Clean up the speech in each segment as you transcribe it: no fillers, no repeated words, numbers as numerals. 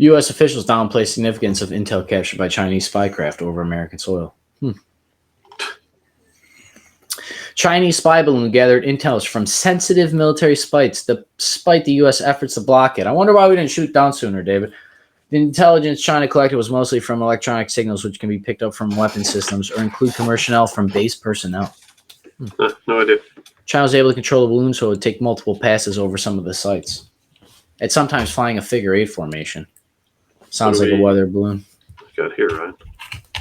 U.S. officials downplay significance of intel captured by Chinese spy craft over American soil. Chinese spy balloon gathered intel from sensitive military sites despite the U.S. efforts to block it. I wonder why we didn't shoot down sooner, David. The intelligence China collected was mostly from electronic signals, which can be picked up from weapon systems or include commercial from base personnel. No idea. China was able to control the balloon, so it would take multiple passes over some of the sites. It's sometimes flying a figure-8 formation. Sounds like a weather balloon. Got here, Ryan.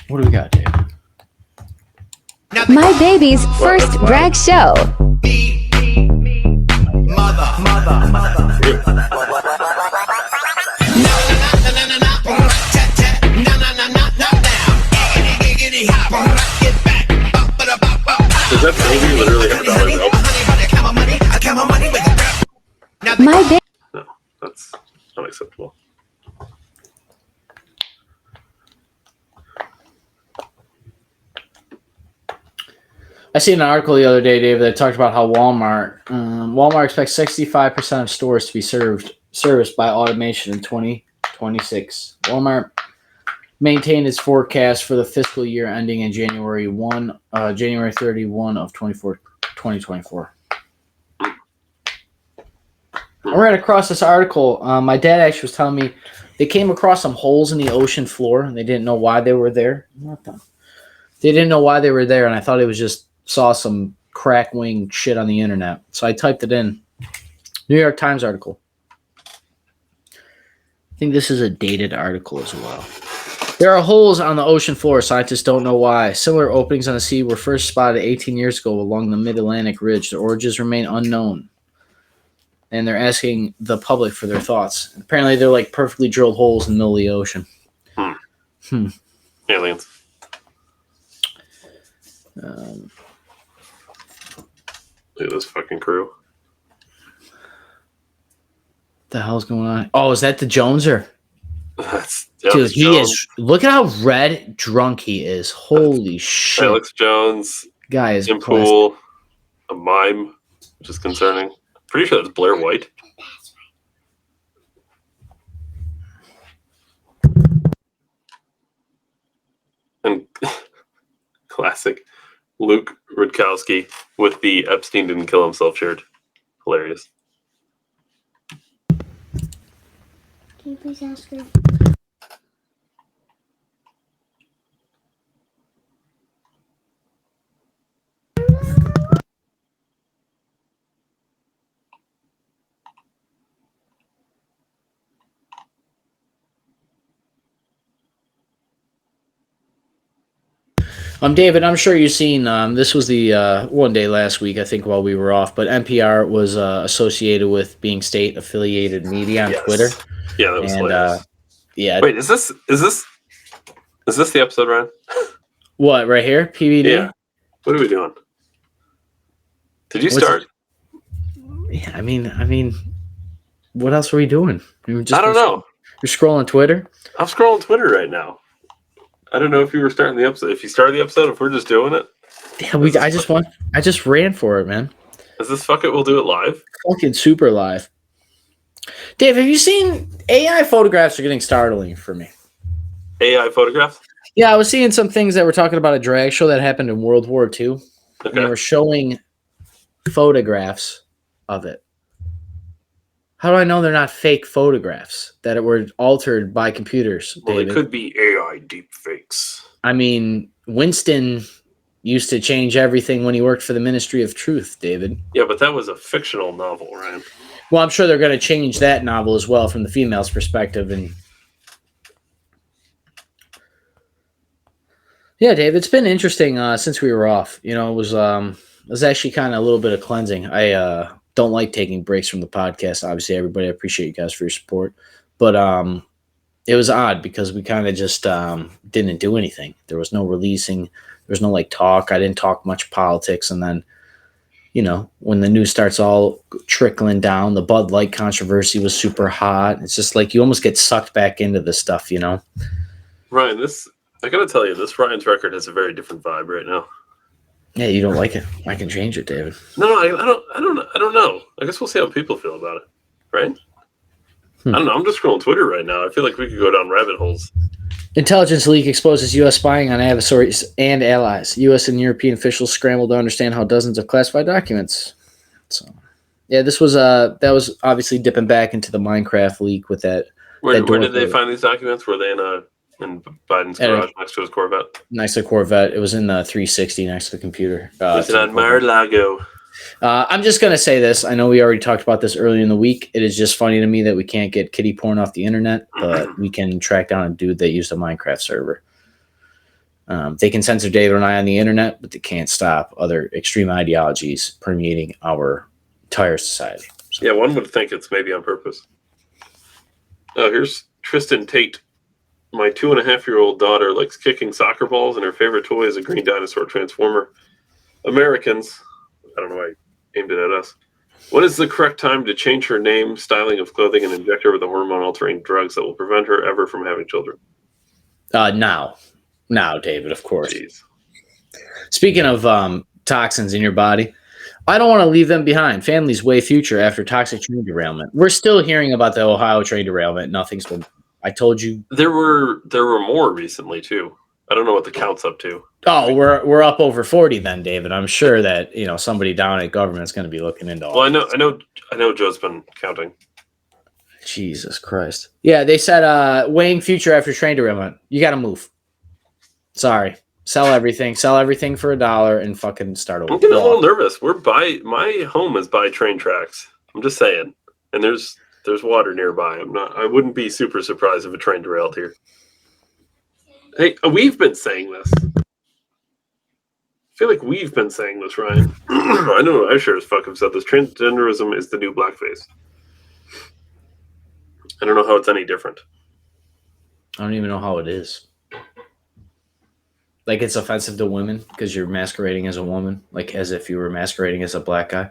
What do we got, David? My baby's first drag show. Does that baby literally have $1 bill? My baby. No, that's unacceptable. I seen an article the other day, David, that talked about how Walmart expects 65% of stores to be serviced by automation in 2026. Walmart maintained its forecast for the fiscal year ending in January 31 of 2024. I ran across this article. My dad actually was telling me they came across some holes in the ocean floor, and they didn't know why they were there. They didn't know why they were there, and I thought it was just saw some crack wing shit on the internet. So I typed it in. New York Times article. I think this is a dated article as well. There are holes on the ocean floor. Scientists don't know why. Similar openings on the sea were first spotted 18 years ago along the Mid-Atlantic Ridge. The origins remain unknown. And they're asking the public for their thoughts. Apparently, they're like perfectly drilled holes in the middle of the ocean. Aliens. Look at this fucking crew. The hell's going on? Oh, is that the Joneser? That's Dude, he is. Look at how red drunk he is. Holy shit. Alex Jones. Guy is Jim Poole. A mime, which is concerning. Pretty sure that's Blair White. And classic Luke Rudkowski with the Epstein didn't kill himself shirt. Hilarious. Can you please ask her? David, I'm sure you've seen, this was the one day last week, I think, while we were off, but NPR was associated with being state-affiliated media on Twitter. Yeah, that was hilarious. Yeah. Wait, is this the episode, Ryan? What, right here? PVD? Yeah. What are we doing? Did you start? Yeah, I mean, what else are we doing? I don't know. You're scrolling Twitter? I'm scrolling Twitter right now. I don't know if you were starting the episode. If you started the episode, if we're just doing it. Yeah, I just ran for it, man. Is this fuck it? We'll do it live? Fucking super live. Dave, have you seen AI photographs are getting startling for me? AI photographs? Yeah, I was seeing some things that were talking about a drag show that happened in World War II. Okay. And they were showing photographs of it. How do I know they're not fake photographs that were altered by computers? Well, David? They could be AI deep fakes. I mean, Winston used to change everything when he worked for the Ministry of Truth, David. Yeah, but that was a fictional novel, Ryan. Well, I'm sure they're going to change that novel as well from the female's perspective. And yeah, Dave, it's been interesting since we were off. You know, it was actually kind of a little bit of cleansing. I don't like taking breaks from the podcast. Obviously, everybody, I appreciate you guys for your support. But it was odd because we kind of just didn't do anything. There was no releasing. There was no like talk. I didn't talk much politics. And then, you know, when the news starts all trickling down, the Bud Light controversy was super hot. It's just like you almost get sucked back into this stuff, you know? Ryan, I got to tell you, this Ryan's record has a very different vibe right now. Yeah, you don't like it. I can change it, David. No, I don't know. I guess we'll see how people feel about it, right? I don't know. I'm just scrolling Twitter right now. I feel like we could go down rabbit holes. Intelligence leak exposes U.S. spying on adversaries and allies. U.S. and European officials scramble to understand how dozens of classified documents. So, yeah, this was that was obviously dipping back into the Minecraft leak with that. Where door did they code. find these documents? Were they in Biden's garage next to his Corvette? Next to the Corvette. It was in the 360 next to the computer. Was it on Mar-a-Lago? I'm just going to say this. I know we already talked about this earlier in the week. It is just funny to me that we can't get kiddie porn off the internet, but we can track down a dude that used a Minecraft server. They can censor David and I on the internet, but they can't stop other extreme ideologies permeating our entire society. So. Yeah, one would think it's maybe on purpose. Oh, here's Tristan Tate. My 2.5-year-old daughter likes kicking soccer balls, and her favorite toy is a green dinosaur transformer. Americans, I don't know why I aimed it at us. When is the correct time to change her name, styling of clothing, and inject her with the hormone-altering drugs that will prevent her ever from having children? Now, David, of course. Jeez. Speaking of toxins in your body, I don't want to leave them behind. Family's way future after toxic train derailment. We're still hearing about the Ohio train derailment. Nothing's been. I told you there were more recently too. I don't know what the count's up to. Oh, we're up over 40 then, David. I'm sure that somebody down at government's going to be looking into all. Well, I know. Joe's been counting. Jesus Christ! Yeah, they said weighing future after train derailment. You got to move. Sorry, sell everything for $1 and fucking start over. I'm getting a little nervous. My home is by train tracks. I'm just saying, and there's water nearby. I wouldn't be super surprised if a train derailed here. Hey, we've been saying this. I feel like we've been saying this, Ryan. I know I sure as fuck have said this. Transgenderism is the new blackface. I don't know how it's any different. I don't even know how it is. Like, it's offensive to women because you're masquerading as a woman, like as if you were masquerading as a black guy.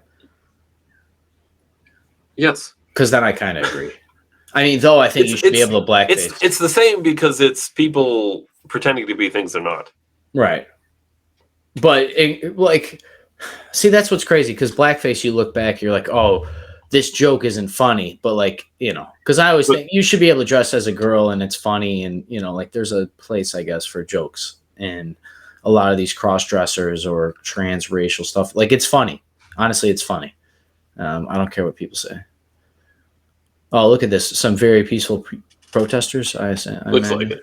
Yes. Because then I kind of agree. I mean, though I think you should be able to blackface. It's the same because it's people pretending to be things they're not. Right. But, see, that's what's crazy, because blackface, you look back, you're like, oh, this joke isn't funny. But, because I always think you should be able to dress as a girl and it's funny. And, there's a place, I guess, for jokes. And a lot of these cross-dressers or transracial stuff, it's funny. Honestly, it's funny. I don't care what people say. Oh, look at this. Some very peaceful protesters. Looks imagine. like it.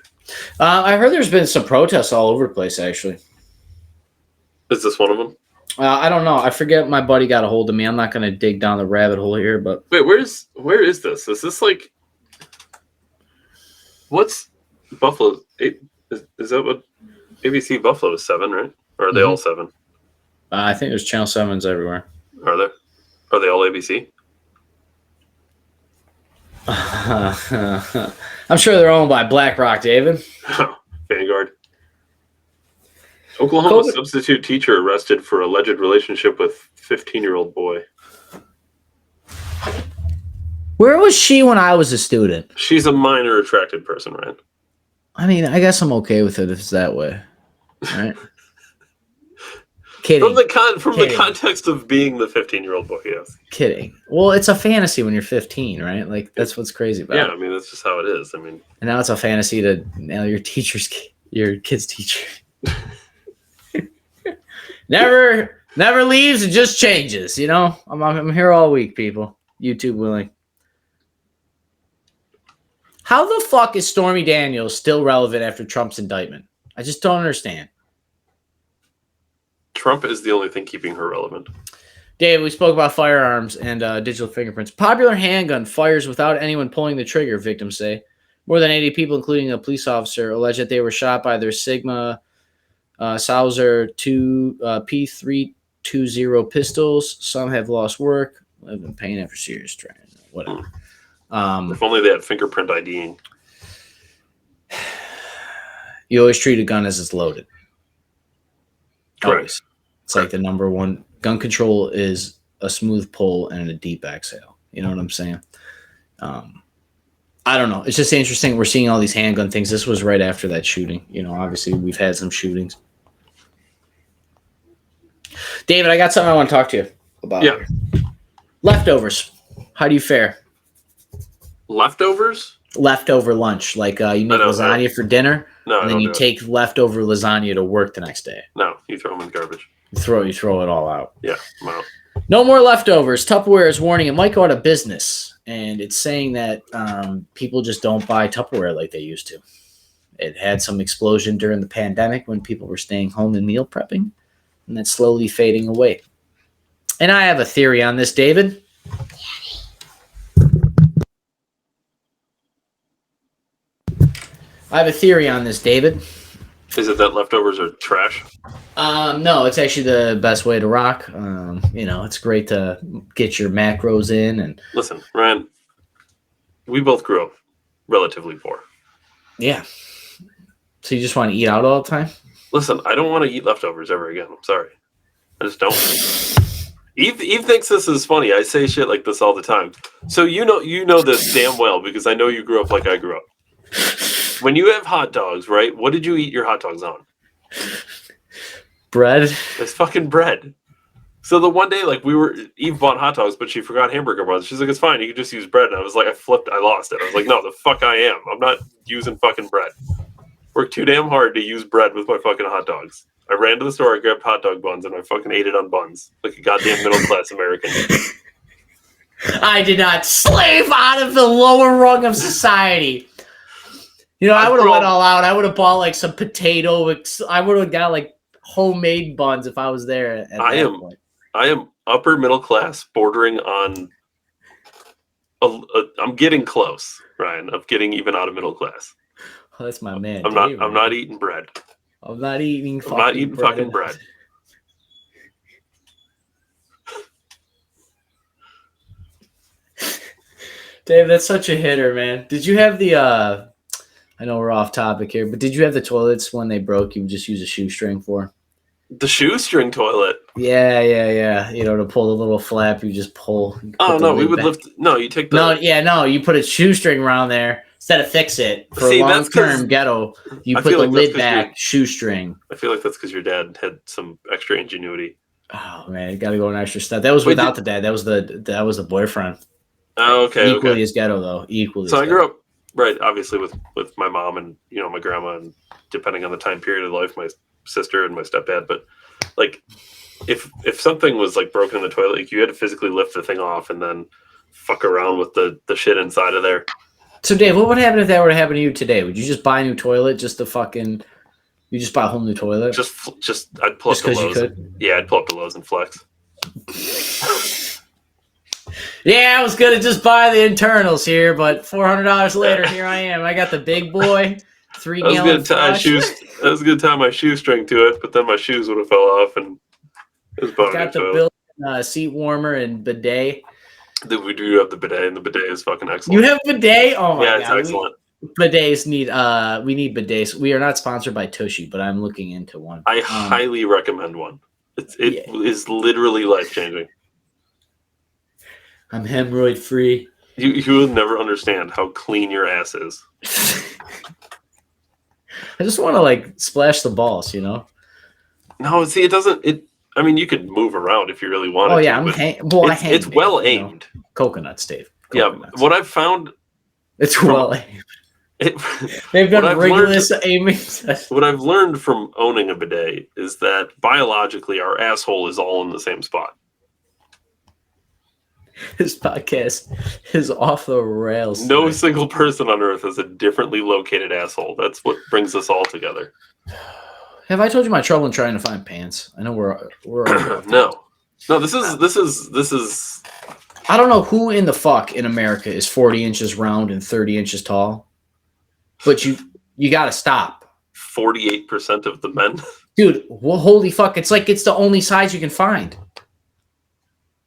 I heard there's been some protests all over the place, actually. Is this one of them? I don't know. I forget. My buddy got a hold of me. I'm not going to dig down the rabbit hole here, but wait, where is this? Is this what's Buffalo? Is that what ABC Buffalo is 7, right? Or are they all 7? I think there's Channel 7s everywhere. Are there? Are they all ABC? I'm sure they're owned by BlackRock, David. Vanguard. Oklahoma substitute teacher arrested for alleged relationship with 15-year-old boy. Where was she when I was a student? She's a minor attracted person, right? I mean, I guess I'm okay with it if it's that way. Right? Kidding. From the context of being the 15-year-old boy, yes. Kidding. Well, it's a fantasy when you're 15, right? That's what's crazy about it. Yeah, I mean, that's just how it is. I mean, and now it's a fantasy to your kid's teacher. never leaves, it just changes, I'm here all week, people. YouTube willing. How the fuck is Stormy Daniels still relevant after Trump's indictment? I just don't understand. Trump is the only thing keeping her relevant. Dave, we spoke about firearms and digital fingerprints. Popular handgun fires without anyone pulling the trigger, victims say. More than 80 people, including a police officer, allege that they were shot by their Sigma Sauser P320 pistols. Some have lost work, live in pain after serious training. Whatever. If only they had fingerprint IDing. You always treat a gun as it's loaded. Correct. Always. It's like the number one. Gun control is a smooth pull and a deep exhale. You know what I'm saying? I don't know. It's just interesting. We're seeing all these handgun things. This was right after that shooting. Obviously we've had some shootings. David, I got something I want to talk to you about. Yeah. Leftovers. How do you fare? Leftovers? Leftover lunch, like you make lasagna for dinner, No, and then you take leftover lasagna to work the next day. No, you throw them in garbage. You throw it all out. Yeah, no. No more leftovers. Tupperware is warning it might go out of business, and it's saying that people just don't buy Tupperware like they used to. It had some explosion during the pandemic when people were staying home and meal prepping, and that's slowly fading away. And I have a theory on this, David. I have a theory on this, David. Is it that leftovers are trash? No, it's actually the best way to rock. It's great to get your macros in. And listen, Ryan, we both grew up relatively poor. Yeah. So you just want to eat out all the time? Listen, I don't want to eat leftovers ever again. I'm sorry. I just don't. Eve thinks this is funny. I say shit like this all the time. So you know this damn well because I know you grew up like I grew up. When you have hot dogs, right? What did you eat your hot dogs on? Bread. It's fucking bread. So the one day, like Eve bought hot dogs, but she forgot hamburger buns. She's like, "It's fine. You can just use bread." And I was like, I lost it. I was like, "No, the fuck I am. I'm not using fucking bread. Worked too damn hard to use bread with my fucking hot dogs." I ran to the store, I grabbed hot dog buns, and I fucking ate it on buns like a goddamn middle class American. I did not slave out of the lower rung of society. I would have went all out. I would have bought like some potato. I would have got like homemade buns if I was there at that point. I am upper middle class, bordering on. I'm getting close, Ryan. I'm getting even out of middle class. Oh, that's my man. I'm not eating bread. I'm not eating. Fucking bread. Dave, that's such a hitter, man. Did you have the? I know we're off topic here, but did you have the toilets when they broke? You would just use a shoestring for the shoestring toilet. Yeah. To pull the little flap, you just pull. Oh no, we would lift. No, you take the. No, you put a shoestring around there instead of fix it for a long-term ghetto. You put the lid back, shoestring. I feel like that's because your dad had some extra ingenuity. Oh man, you got to go an extra step. That was without the dad. That was the boyfriend. Oh, okay. Equally as ghetto though. Equally. So I grew up obviously with my mom and my grandma, and depending on the time period of life, my sister and my stepdad. But like, if something was like broken in the toilet, like, you had to physically lift the thing off and then fuck around with the shit inside of there. So Dave, what would happen if that were to happen to you today? Would you just buy a new toilet just to fucking? You just buy a whole new toilet? Just I'd pull up to Lowe's. Yeah, I'd pull up to Lowe's and flex. Yeah, I was gonna just buy the internals here, but $400 later, here I am. I got the big boy, 3-gallon flush. I was gonna tie my shoestring to it, but then my shoes would have fell off, and it was about got the built-in seat warmer and bidet. We do have the bidet, and the bidet is fucking excellent. You have bidet? Oh my god! Yeah, it's excellent. Bidets need we need bidets. We are not sponsored by Tushy, but I'm looking into one. I highly recommend one. It is literally life changing. I'm hemorrhoid free. You will never understand how clean your ass is. I just want to like splash the balls, No, see, it doesn't. I mean, you could move around if you really wanted. Oh yeah, it's well aimed. Coconuts, Dave. Coconuts. Yeah, what I've found. It's well aimed. They've done rigorous aiming. What I've learned from owning a bidet is that biologically our asshole is all in the same spot. This podcast is off the rails. No single person on earth has a differently located asshole. That's what brings us all together. Have I told you my trouble in trying to find pants? I know we're No. This is. I don't know who in the fuck in America is 40 inches round and 30 inches tall, but you got to stop. 48% of the men, dude. Well, holy fuck! It's like it's the only size you can find.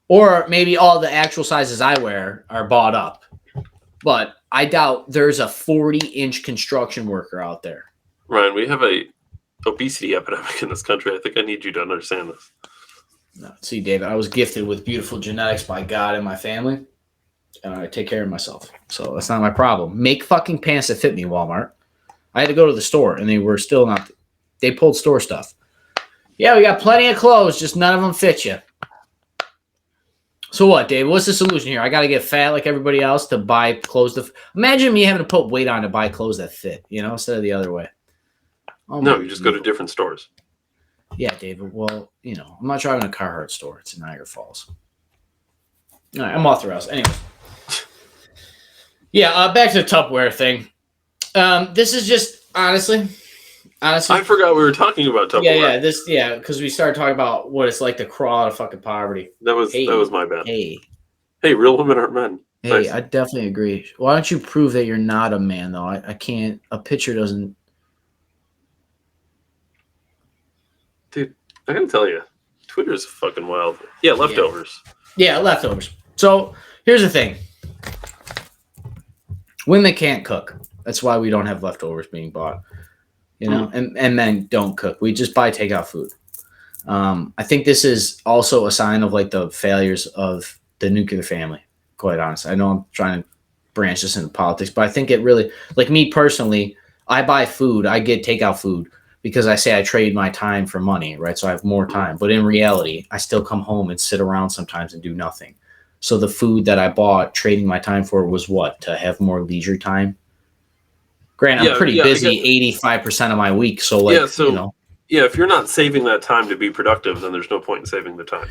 Or maybe all the actual sizes I wear are bought up. But I doubt there's a 40-inch construction worker out there. Ryan, we have a obesity epidemic in this country. I think I need you to understand this. No, see, David, I was gifted with beautiful genetics by God and my family. And I take care of myself. So that's not my problem. Make fucking pants that fit me, Walmart. I had to go to the store, and they were still not. They pulled store stuff. Yeah, we got plenty of clothes, just none of them fit you. So what, Dave? What's the solution here? I got to get fat like everybody else to buy clothes. Imagine me having to put weight on to buy clothes that fit, instead of the other way. No, you just go to different stores. Yeah, David. Well, I'm not driving a Carhartt store. It's in Niagara Falls. All right, I'm off the rails. Anyway. Yeah, back to the Tupperware thing. This is just honestly. I forgot we were talking about Tupperware. Because we started talking about what it's like to crawl out of fucking poverty. That was my bad. Hey, real women aren't men. Hey, nice. I definitely agree. Why don't you prove that you're not a man, though? I can't. A picture doesn't. Dude, I gotta tell you, Twitter's fucking wild. Yeah, leftovers. Yeah, leftovers. So here's the thing: women can't cook. That's why we don't have leftovers being bought. And men don't cook. We just buy takeout food. I think this is also a sign of like the failures of the nuclear family. Quite honestly, I know I'm trying to branch this into politics, but I think it really, like me personally, I buy food. I get takeout food because I say I trade my time for money, right? So I have more time. But in reality, I still come home and sit around sometimes and do nothing. So the food that I bought, trading my time for, was what? To have more leisure time. Granted, I'm pretty busy 85% of my week. So if you're not saving that time to be productive, then there's no point in saving the time.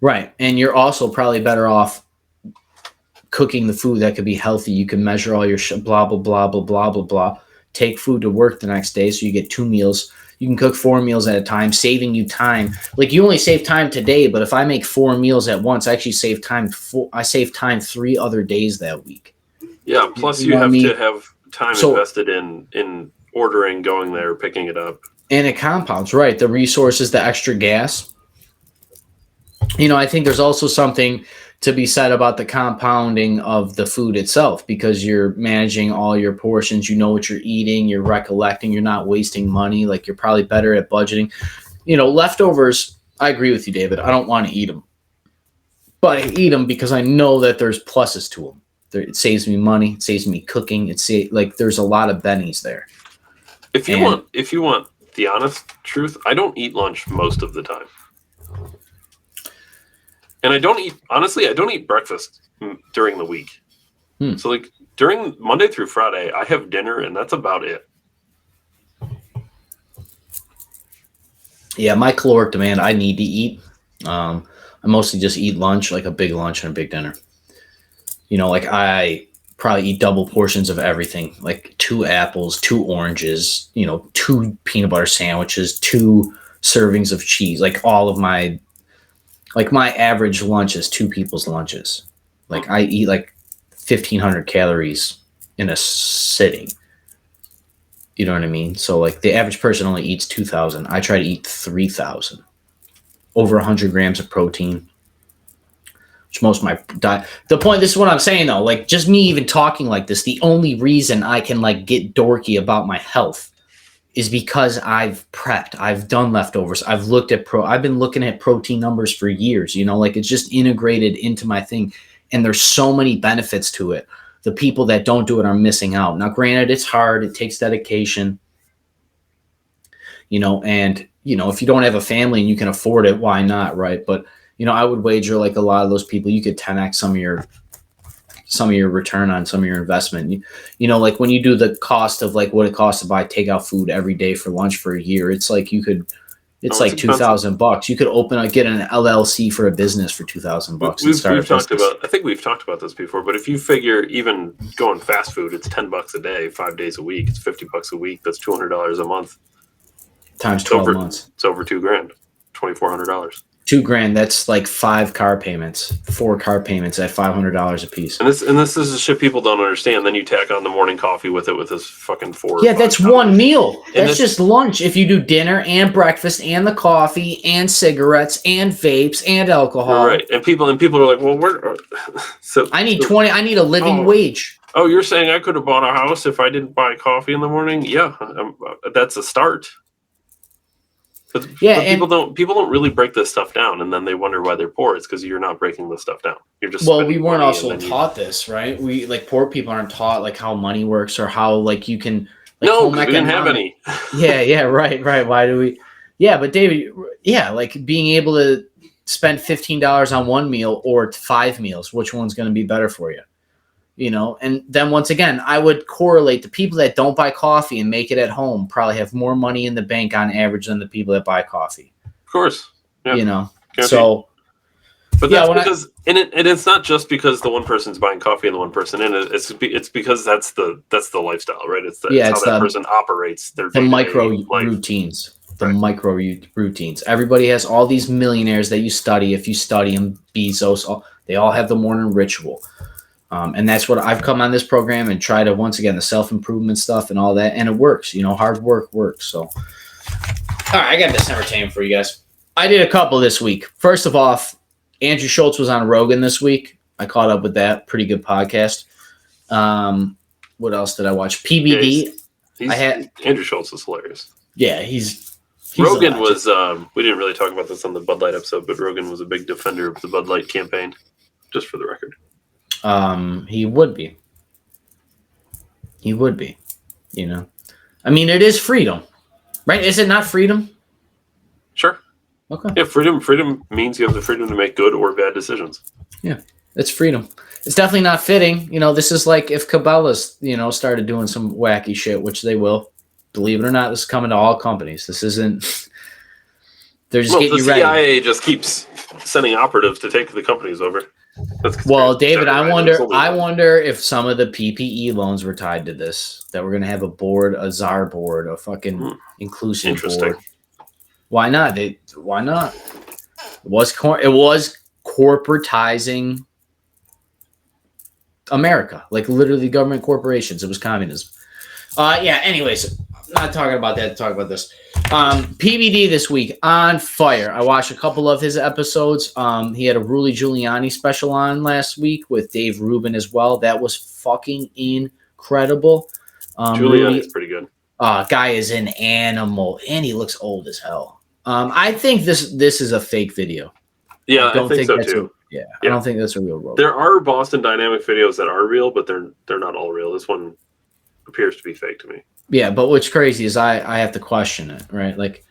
Right. And you're also probably better off cooking the food that could be healthy. You can measure all your blah, blah, blah, blah, blah, blah, blah. Take food to work the next day. So you get 2 meals. You can cook 4 meals at a time, saving you time. Like you only save time today, but if I make 4 meals at once, I actually save time. I save time 3 other days that week. Yeah. Plus you have to have time invested in ordering, going there, picking it up. And it compounds, right? The resources, the extra gas. I think there's also something to be said about the compounding of the food itself, because you're managing all your portions. You know what you're eating, you're recollecting, you're not wasting money. Like you're probably better at budgeting. Leftovers, I agree with you, David. I don't want to eat them. But I eat them because I know that there's pluses to them. It saves me money. It saves me cooking. There's a lot of bennies there. If you want the honest truth, I don't eat lunch most of the time. And I don't eat breakfast during the week. So like during Monday through Friday, I have dinner and that's about it. Yeah, my caloric demand, I need to eat. I mostly just eat lunch, like a big lunch and a big dinner. Like I probably eat double portions of everything, like 2 apples, 2 oranges, 2 peanut butter sandwiches, 2 servings of cheese, like all of my average lunch is 2 people's lunches. Like I eat like 1,500 calories in a sitting. You know what I mean? So like the average person only eats 2,000. I try to eat 3,000. Over 100 grams of protein. Which most of my diet. This is what I'm saying though. Like just me even talking like this, the only reason I can like get dorky about my health is because I've prepped. I've done leftovers. I've been looking at protein numbers for years, like it's just integrated into my thing. And there's so many benefits to it. The people that don't do it are missing out. Now, granted, it's hard. It takes dedication, and, if you don't have a family and you can afford it, why not? Right. But, I would wager like a lot of those people, you could 10x some of your return on some of your investment. Like when you do the cost of like what it costs to buy takeout food every day for lunch for a year, it's like it's like $2,000. You could get an LLC for a business for $2,000. I think we've talked about this before, but if you figure even going fast food, it's $10 a day, 5 days a week, it's $50 a week. That's $200 a month. Times 12 months. It's over $2,000, $2,400. $2,000. That's like 4 car payments at $500 a piece. And this is the shit people don't understand. Then you tack on the morning coffee with it with this fucking 4. Yeah, that's one meal. That's just lunch. If you do dinner and breakfast and the coffee and cigarettes and vapes and alcohol, right? And people are like, well, I need a living wage. Oh, you're saying I could have bought a house if I didn't buy coffee in the morning? Yeah, that's a start. But people don't really break this stuff down, and then they wonder why they're poor. It's because you're not breaking this stuff down. You're just we weren't also taught this, right? We like poor people aren't taught like how money works or how like you can. Like, no, we didn't have any. Yeah, right. Why do we? Yeah, but David, like being able to spend $15 on one meal or 5 meals. Which one's going to be better for you? You know, and then once again, I would correlate the people that don't buy coffee and make it at home probably have more money in the bank on average than the people that buy coffee. Of course. Yeah. You know, Guaranteed. So. But that's because, and it's not just because the one person's buying coffee and the one person in it. It's because that's the lifestyle, right? It's how that person operates their the micro life. routines. The micro routines. Everybody has all these millionaires that you study. If you study them, Bezos, they all have the morning ritual. And that's what I've come on this program and try to, once again, the self-improvement stuff and all that. And it works. You know, hard work works. So, all right, I got this entertainment for you guys. I did a couple this week. First of all, Andrew Schultz was on Rogan this week. I caught up with that. Pretty good podcast. What else did I watch? PBD. Yeah, Andrew Schultz is hilarious. Yeah, he's Rogan was, we didn't really talk about this on the Bud Light episode, but Rogan was a big defender of the Bud Light campaign, just for the record. He would be. He would be, you know. I mean, it is freedom, right? Is it not freedom? Sure. Okay. Yeah, freedom means you have the freedom to make good or bad decisions. Yeah, it's freedom. It's definitely not fitting. You know, this is like if Cabela's, you know, started doing some wacky shit, which they will. Believe it or not, this is coming to all companies. This isn't. They're just getting you ready. The CIA just keeps sending operatives to take the companies over. Well, David, I wonder if some of the PPE loans were tied to this. That we're going to have a board, a czar board, a fucking inclusive board. Why not? Why not? It was corporatizing America, like literally government corporations. It was communism. Yeah. Anyways, not talking about that. Talk about this. PBD this week on fire. I watched a couple of his episodes. He had a Rudy Giuliani special on last week with Dave Rubin as well. That was fucking incredible. Giuliani's pretty good. Guy is an animal, and he looks old as hell. I think this is a fake video. Yeah, I think so too. I don't think that's a real robot. There are Boston Dynamic videos that are real, but they're not all real. This one appears to be fake to me. Yeah, but what's crazy is I have to question it, right? Like,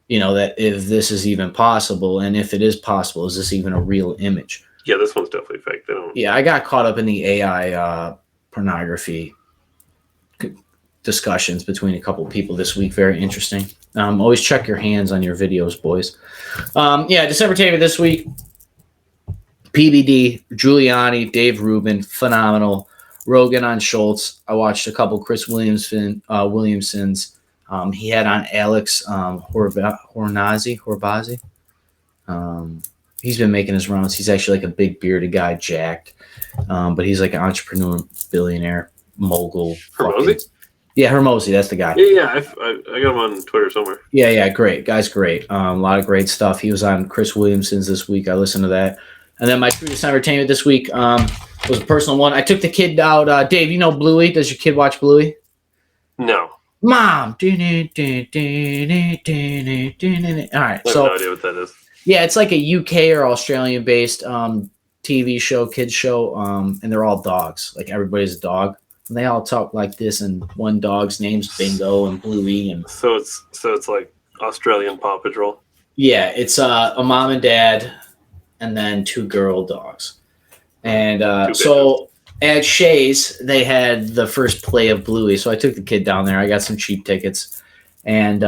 you know, that if this is even possible, and if it is possible, is this even a real image? Yeah, this one's definitely fake. They don't. Yeah, I got caught up in the AI pornography discussions between a couple of people this week. Very interesting. Always check your hands on your videos, boys. Yeah, December Taver this week. PBD, Giuliani, Dave Rubin, phenomenal. Rogan on Schultz. I watched a couple Chris Williamson's. He had on Alex Horbazi. He's been making his rounds. He's actually like a big bearded guy, jacked. But he's like an entrepreneur, billionaire, mogul. Hormozi? Yeah, Hormozi, that's the guy. Yeah, I got him on Twitter somewhere. Yeah, great. Guy's great. A lot of great stuff. He was on Chris Williamson's this week. I listened to that. And then my previous entertainment this week was a personal one. I took the kid out. Dave, you know Bluey? Does your kid watch Bluey? No. Mom. All right. I have no idea what that is. Yeah, it's like a UK or Australian-based TV show, kids show, and they're all dogs. Like everybody's a dog. And they all talk like this, and one dog's name's Bingo and Bluey. And so it's like Australian Paw Patrol? Yeah, it's a mom and dad and then 2 girl dogs. And so at Shays, they had the first play of Bluey. So I took the kid down there. I got some cheap tickets. And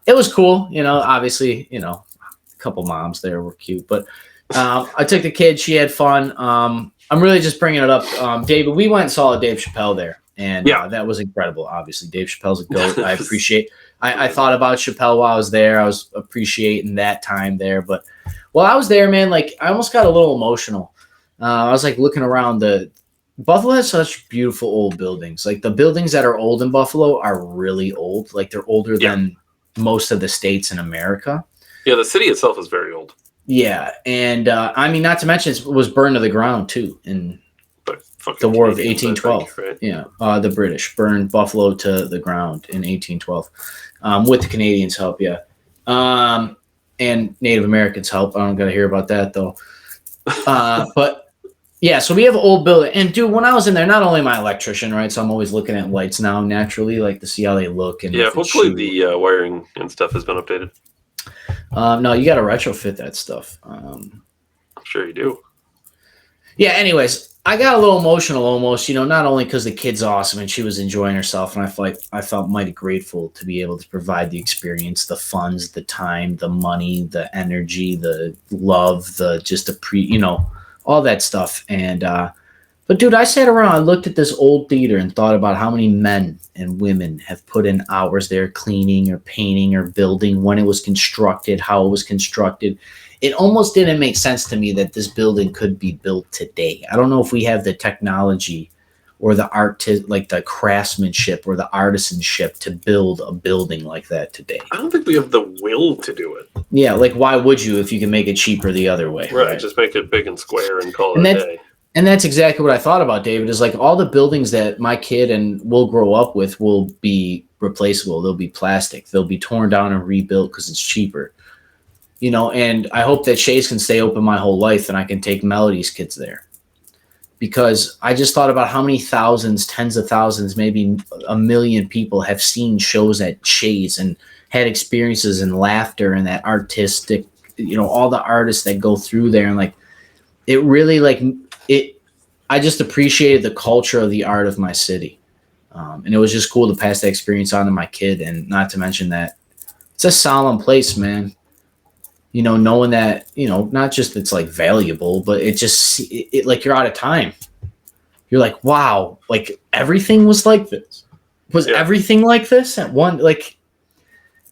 it was cool. You know, obviously, you know, a couple moms there were cute. But I took the kid. She had fun. I'm really just bringing it up. David, we went and saw Dave Chappelle there. And that was incredible. Obviously, Dave Chappelle's a goat. I appreciate I thought about Chappelle while I was there. I was appreciating that time there. But while I was there, man, like I almost got a little emotional. I was like looking around. Buffalo has such beautiful old buildings. Like the buildings that are old in Buffalo are really old. Like they're older than most of the states in America. Yeah, the city itself is very old. Yeah, and I mean, not to mention it was burned to the ground too in the War of 1812. Right? Yeah, the British burned Buffalo to the ground in 1812 with the Canadians' help. Yeah, and Native Americans' help. I don't got to hear about that though. But yeah, so we have an old building. And dude, when I was in there, not only am I an electrician, right? So I'm always looking at lights now naturally, like to see how they look. And hopefully the wiring and stuff has been updated. No, you got to retrofit that stuff. I'm sure you do. Yeah, anyways, I got a little emotional almost, not only because the kid's awesome and she was enjoying herself, and I felt mighty grateful to be able to provide the experience, the funds, the time, the money, the energy, the love, all that stuff. And but dude, I sat around, I looked at this old theater and thought about how many men and women have put in hours there cleaning or painting or building, when it was constructed, how it was constructed. It almost didn't make sense to me that this building could be built today. I don't know if we have the technology or the like the craftsmanship or the artisanship to build a building like that today. I don't think we have the will to do it. Yeah, like why would you if you can make it cheaper the other way? Right, just make it big and square and call it a day. And that's exactly what I thought about, David, is like all the buildings that my kid and will grow up with will be replaceable. They'll be plastic. They'll be torn down and rebuilt because it's cheaper. And I hope that Shays can stay open my whole life and I can take Melody's kids there. Because I just thought about how many thousands, tens of thousands, maybe a million people have seen shows at Shays and had experiences and laughter and that artistic, all the artists that go through there. And like, it really I just appreciated the culture of the art of my city. And it was just cool to pass that experience on to my kid. And not to mention that it's a solemn place, man. Knowing that, not just it's like valuable, but it just, like you're out of time. You're like, wow, like everything was like this. Was everything like this at one, like,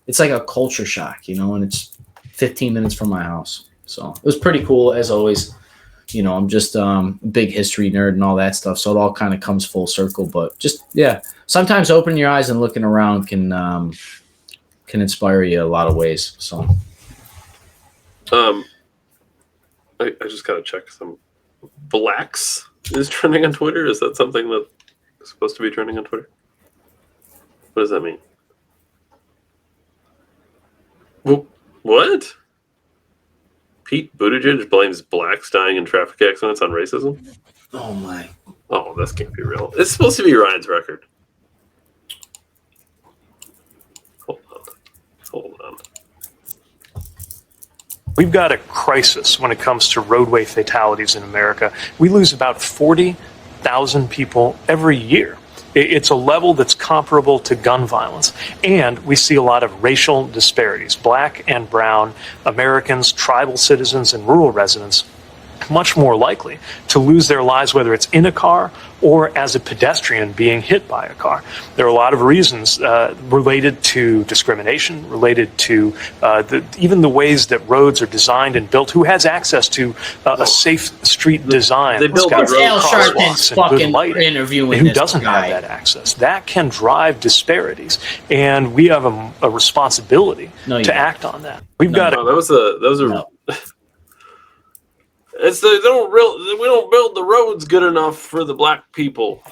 it's like a culture shock, and it's 15 minutes from my house. So it was pretty cool as always. I'm just a big history nerd and all that stuff. So it all kind of comes full circle, but just, sometimes opening your eyes and looking around can inspire you a lot of ways. So. I just gotta check some. Blacks is trending on Twitter. Is that something that is supposed to be trending on Twitter? What does that mean? What? Pete Buttigieg blames blacks dying in traffic accidents on racism? Oh my. Oh, this can't be real. It's supposed to be Ryan's record. Hold on. We've got a crisis when it comes to roadway fatalities in America. We lose about 40,000 people every year. It's a level that's comparable to gun violence. And we see a lot of racial disparities. Black and brown Americans, tribal citizens, and rural residents much more likely to lose their lives, whether it's in a car or as a pedestrian being hit by a car. There are a lot of reasons related to discrimination, related to even the ways that roads are designed and built. Who has access to a safe street design? They built Al Sharpton's fucking interviewing who this doesn't guy. have that access? That can drive disparities, and we have a responsibility to act on that. We've got. No, those are. No. We don't build the roads good enough for the black people.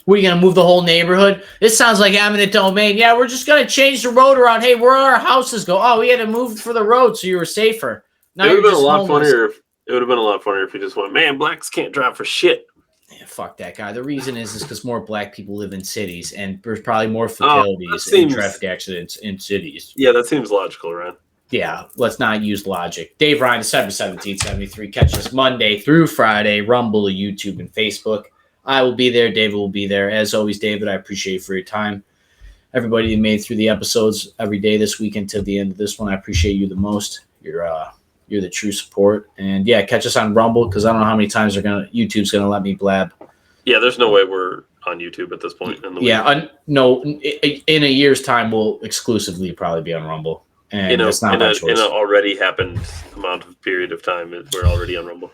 We're going to move the whole neighborhood? This sounds like eminent domain. Yeah, we're just going to change the road around. Hey, where our houses go? Oh, we had to move for the road so you were safer. Now It would have been a lot funnier if you just went, man, blacks can't drive for shit. Yeah, fuck that guy. The reason is because more black people live in cities, and there's probably more fatalities and traffic accidents in cities. Yeah, that seems logical, right? Yeah, let's not use logic. Dave Ryan, December 1773. Catch us Monday through Friday, Rumble, YouTube, and Facebook. I will be there. David will be there. As always, David, I appreciate you for your time. Everybody who made through the episodes every day this week until the end of this one, I appreciate you the most. You're the true support. And yeah, catch us on Rumble because I don't know how many times YouTube's gonna let me blab. Yeah, there's no way we're on YouTube at this point. In a year's time, we'll exclusively probably be on Rumble. And that's not my choice. In an already happened amount of period of time, we're already on Rumble.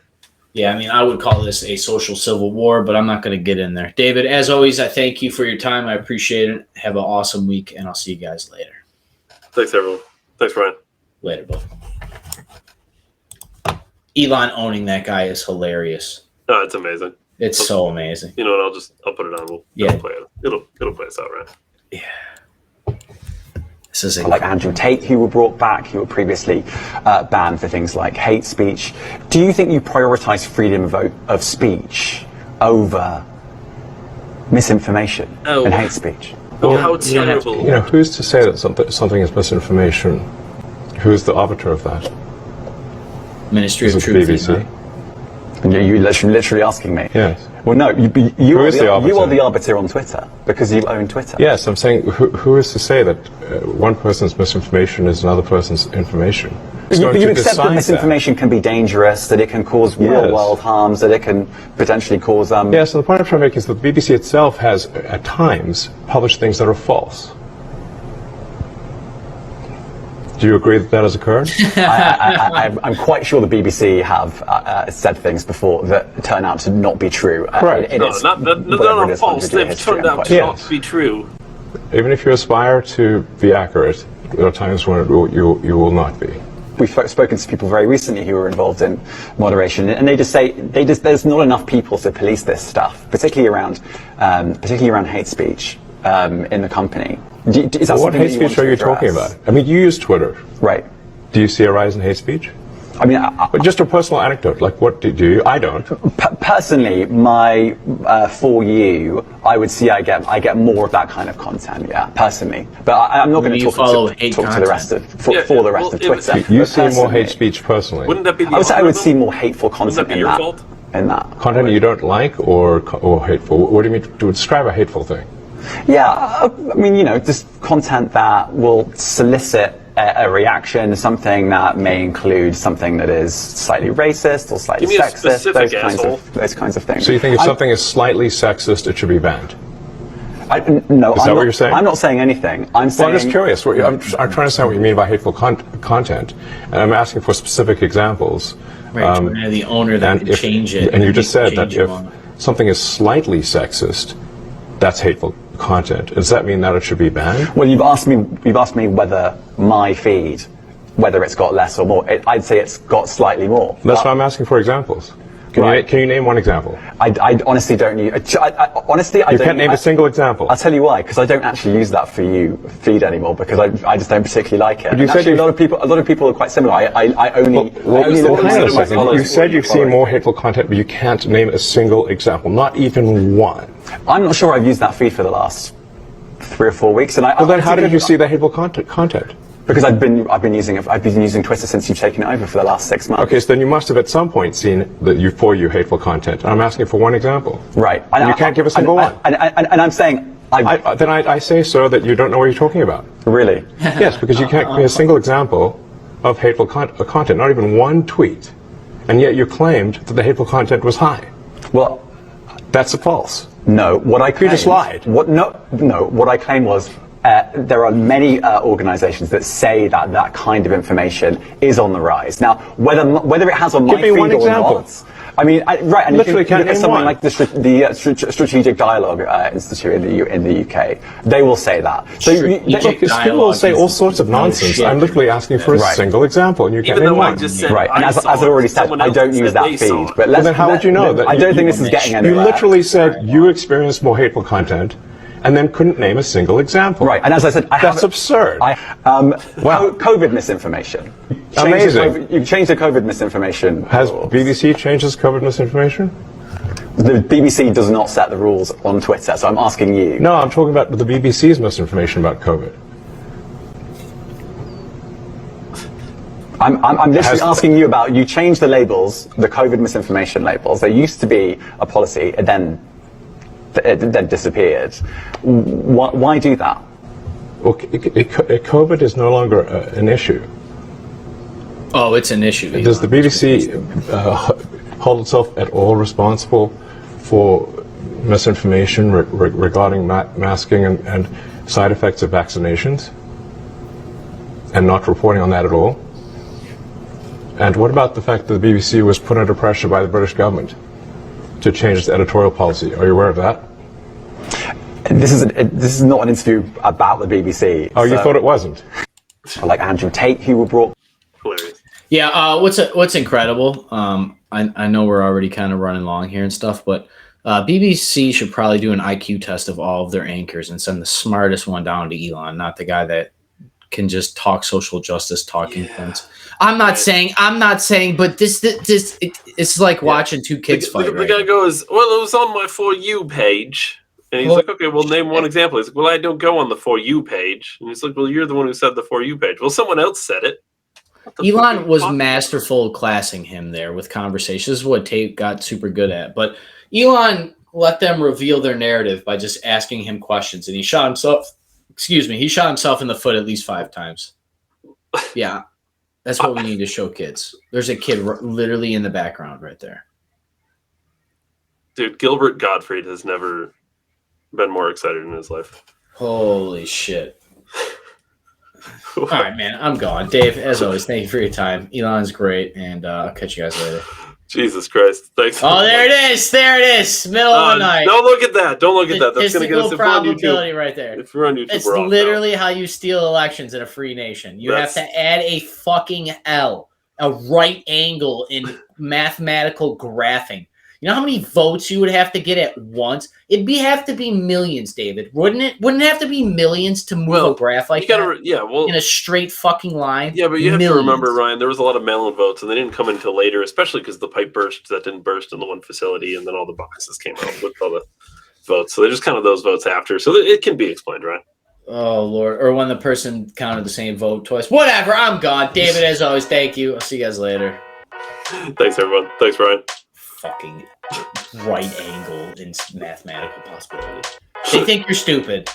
Yeah, I mean, I would call this a social civil war, but I'm not going to get in there. David, as always, I thank you for your time. I appreciate it. Have an awesome week, and I'll see you guys later. Thanks, everyone. Thanks, Ryan. Later, bud. Elon owning that guy is hilarious. No, it's amazing. It's so amazing. You know what? I'll put it on. It'll play it. It'll play us out, right? Yeah. This is like Andrew Tate, who were brought back, who were previously banned for things like hate speech. Do you think you prioritize freedom of speech over misinformation and hate speech? How terrible. Who's to say that something is misinformation? Who's the arbiter of that? Ministry Is of it the Truth. BBC? You're literally asking me. Yes. Well, no, you is the arbiter? you are the arbiter on Twitter because you own Twitter. Yes, I'm saying who is to say that one person's misinformation is another person's information? Who's going You to accept that decide misinformation can be dangerous, that it can cause real-world harms, that it can potentially cause... Yes, and the point I'm trying to make is that the BBC itself has, at times, published things that are false. Do you agree that that has occurred? I'm quite sure the BBC have said things before that turn out to not be true. Correct. It No, is not whatever it is, false. 100-year They've history, turned I'm out quite to sure. not be true. Even if you aspire to be accurate, there are times when you will not be. We've spoken to people very recently who are involved in moderation, and they just say there's not enough people to police this stuff, particularly around hate speech in the company. Is that What something hate that you want speech to are you address? talking about? I mean, you use Twitter. Right. Do you see a rise in hate speech? I mean, But just a personal anecdote, like what do you? I don't. personally, for you, I would see I get more of that kind of content. Yeah, personally, but I'm not going to You talk follow to hate the rest of Yeah, for the rest well, of Twitter. You But see more personally, hate speech personally. Wouldn't that be the I would say I would algorithm? see more hateful Wouldn't that content be in your that. fault? In that. Content you don't like or hateful? What do you mean to describe a hateful thing? Yeah, I mean, just content that will solicit a reaction, something that may include something that is slightly racist or slightly Give me a sexist, specific those kinds of things. So you think if something is slightly sexist, it should be banned? No, Is that what you're saying? I'm not saying anything. I'm Well, saying. I'm just curious. I'm trying to understand what you mean by hateful content, and I'm asking for specific examples. Right, you have the owner that can change it. And you just said that change it if on. something is slightly sexist, that's hateful content. Does that mean that it should be banned? Well, you've asked me whether my feed, whether it's got less or more. I'd say it's got slightly more. That's why I'm asking for examples. Right. Can you name one example? I honestly don't use. Honestly, I You don't. can't name a single example. I'll tell you why, because I don't actually use that for you feed anymore because I just don't particularly like it. But you And said actually, you- a lot of people are quite similar. I only look Hang on a at second. followers You said who you've seen follow. more hateful content, but you can't name a single example, not even one. I'm not sure I've used that feed for the last 3 or 4 weeks, and Well, then how did you see the hateful content? Because I've been using Twitter since you've taken it over for the last 6 months. Okay, so then you must have at some point seen the for you hateful content. And I'm asking for one example. Right. And you can't give a single one. And I'm saying, Then I say, sir, that you don't know what you're talking about. really? Yes, because you can't give me a single example of hateful content, not even one tweet. And yet you claimed that the hateful content was high. Well, That's false. no. What I claimed, just lied. What I claimed was there are many organisations that say that kind of information is on the rise. Now, whether it has on my Give me feed one or example. not. I mean, right, and Literally if you can't look at name something one. like the Strategic Dialogue Institute in the UK, they will say that. So Strategic Look, people will say all sorts of nonsense. I'm literally asking for a Right. single example, and you can't Even name though I one. just said right, and I as saw I've it, already said, someone I else don't use said that they saw feed. it. But Well, then how would you know that? I don't think this is getting You anywhere. literally said you experienced more hateful content, and then couldn't name a single example. Right, and as I said, That's absurd. Wow. COVID misinformation. Amazing. You changed the COVID misinformation. Has rules. BBC changed its COVID misinformation? The BBC does not set the rules on Twitter, so I'm asking you. No, I'm talking about the BBC's misinformation about COVID. I'm literally Has- asking you about, you changed the labels, the COVID misinformation labels. There used to be a policy, and then it disappeared. Why do that? Well, COVID is no longer an issue. Oh, it's an issue. Does the BBC hold itself at all responsible for misinformation regarding masking and side effects of vaccinations, and not reporting on that at all? And what about the fact that the BBC was put under pressure by the British government to change its editorial policy? Are you aware of that? This is not an interview about the BBC. Oh, you thought it wasn't? Like Andrew Tate, who were brought. Hilarious. Yeah, what's incredible, I know we're already kind of running long here and stuff, but BBC should probably do an IQ test of all of their anchors and send the smartest one down to Elon, not the guy that can just talk social justice talking points. I'm not saying, but it's like watching two kids fight. The guy goes, well, it was on my For You page. And he's like, okay, well, name one example. He's like, well, I don't go on the For You page. And he's like, well, you're the one who said the For You page. Well, someone else said it. Elon was masterful at classing him there with conversations. This is what Tate got super good at. But Elon let them reveal their narrative by just asking him questions. And he shot himself in the foot at least 5 times. Yeah. That's what we need to show kids. There's a kid literally in the background right there. Dude, Gilbert Gottfried has never been more excited in his life. Holy shit. All right, man. I'm gone. Dave, as always, thank you for your time. Elon's great, and I'll catch you guys later. Jesus Christ. Thanks. Oh, there it is. There it is. Middle of the night. Don't look at that. Don't look at that. That's going to get us Statistical if we're on YouTube. probability right there. If we're on YouTube, It's we're off literally how you steal elections in a free nation. You have to add a fucking L, a right angle in mathematical graphing. You know how many votes you would have to get at once? It'd have to be millions, David. Wouldn't it? Wouldn't it have to be millions to move a graph like that? In a straight fucking line? Yeah, but you have to remember, Ryan, there was a lot of mail-in votes, and they didn't come until later, especially because the pipe burst that didn't burst in the one facility, and then all the boxes came out with all the votes. So they just counted those votes after. So it can be explained, Ryan. Oh, Lord. Or when the person counted the same vote twice. Whatever, I'm gone. David, as always, thank you. I'll see you guys later. Thanks, everyone. Thanks, Ryan. Fucking right angle in mathematical possibility. They think you're stupid.